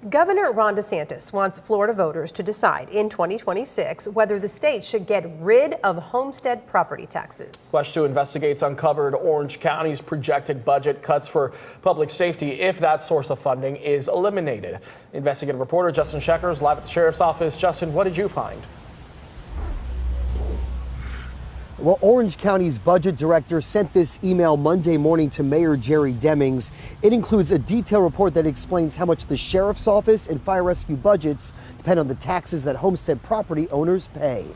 Governor Ron DeSantis wants Florida voters to decide in 2026 whether the state should get rid of homestead property taxes. WESH 2 Investigates uncovered Orange County's projected budget cuts for public safety if that source of funding is eliminated. Investigative reporter Justin Shecker is live at the sheriff's office. Justin, what did you find? Well, Orange County's budget director sent this email Monday morning to Mayor Jerry Demings. It includes a detailed report that explains how much the sheriff's office and fire rescue budgets depend on the taxes that homestead property owners pay.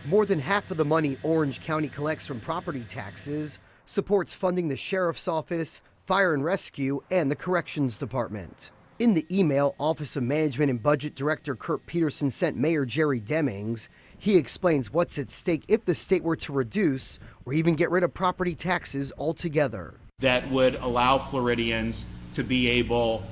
More than half of the money Orange County collects from property taxes supports funding the sheriff's office, fire and rescue, and the corrections department. In the email, Office of Management and Budget Director Kurt Peterson sent Mayor Jerry Demings, he explains what's at stake if the state were to reduce or even get rid of property taxes altogether. That would allow Floridians to be able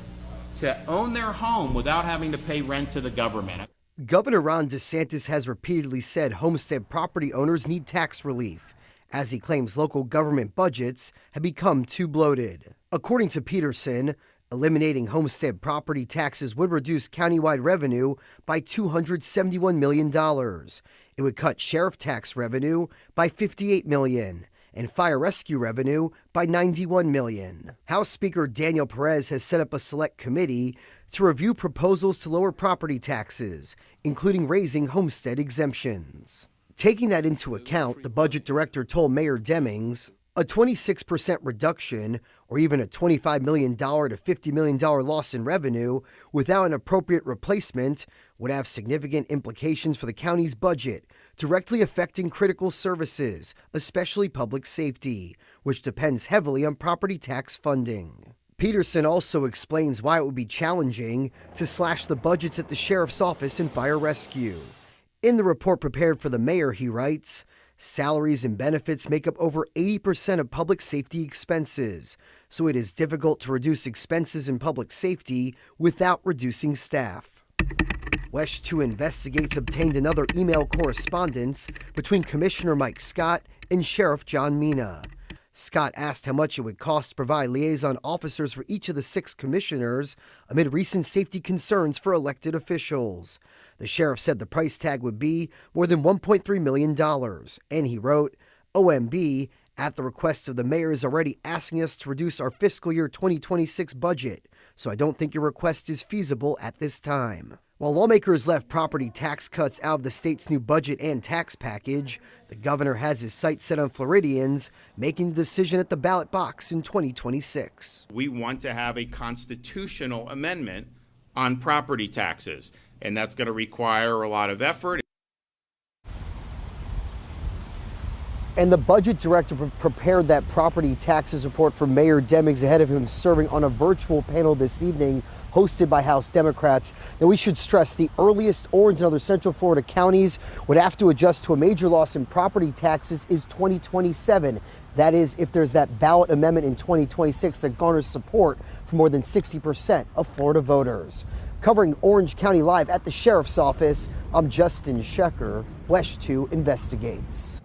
to own their home without having to pay rent to the government. Governor Ron DeSantis has repeatedly said homestead property owners need tax relief, as he claims local government budgets have become too bloated. According to Peterson, eliminating homestead property taxes would reduce countywide revenue by $271 million. It would cut sheriff tax revenue by $58 million and fire rescue revenue by $91 million. House Speaker Daniel Perez has set up a select committee to review proposals to lower property taxes, including raising homestead exemptions. Taking that into account, the budget director told Mayor Demings, a 26% reduction or even a $25 million to $50 million loss in revenue without an appropriate replacement would have significant implications for the county's budget, directly affecting critical services, especially public safety, which depends heavily on property tax funding. Peterson also explains why it would be challenging to slash the budgets at the sheriff's office and fire rescue. In the report prepared for the mayor, he writes, salaries and benefits make up over 80% of public safety expenses, so it is difficult to reduce expenses in public safety without reducing staff. WESH 2 Investigates obtained another email correspondence between Commissioner Mike Scott and Sheriff John Mina. Scott asked how much it would cost to provide liaison officers for each of the 6 commissioners amid recent safety concerns for elected officials. The sheriff said the price tag would be more than $1.3 million, and he wrote, OMB, at the request of the mayor, is already asking us to reduce our fiscal year 2026 budget, so I don't think your request is feasible at this time. While lawmakers left property tax cuts out of the state's new budget and tax package, the governor has his sights set on Floridians making the decision at the ballot box in 2026. We want to have a constitutional amendment on property taxes, and that's going to require a lot of effort. And the budget director prepared that property taxes report for Mayor Demings ahead of him serving on a virtual panel this evening hosted by House Democrats. Now, we should stress the earliest Orange and other Central Florida counties would have to adjust to a major loss in property taxes is 2027. That is, if there's that ballot amendment in 2026 that garners support for more than 60% of Florida voters. Covering Orange County live at the sheriff's office, I'm Justin Shecker, WESH 2 Investigates.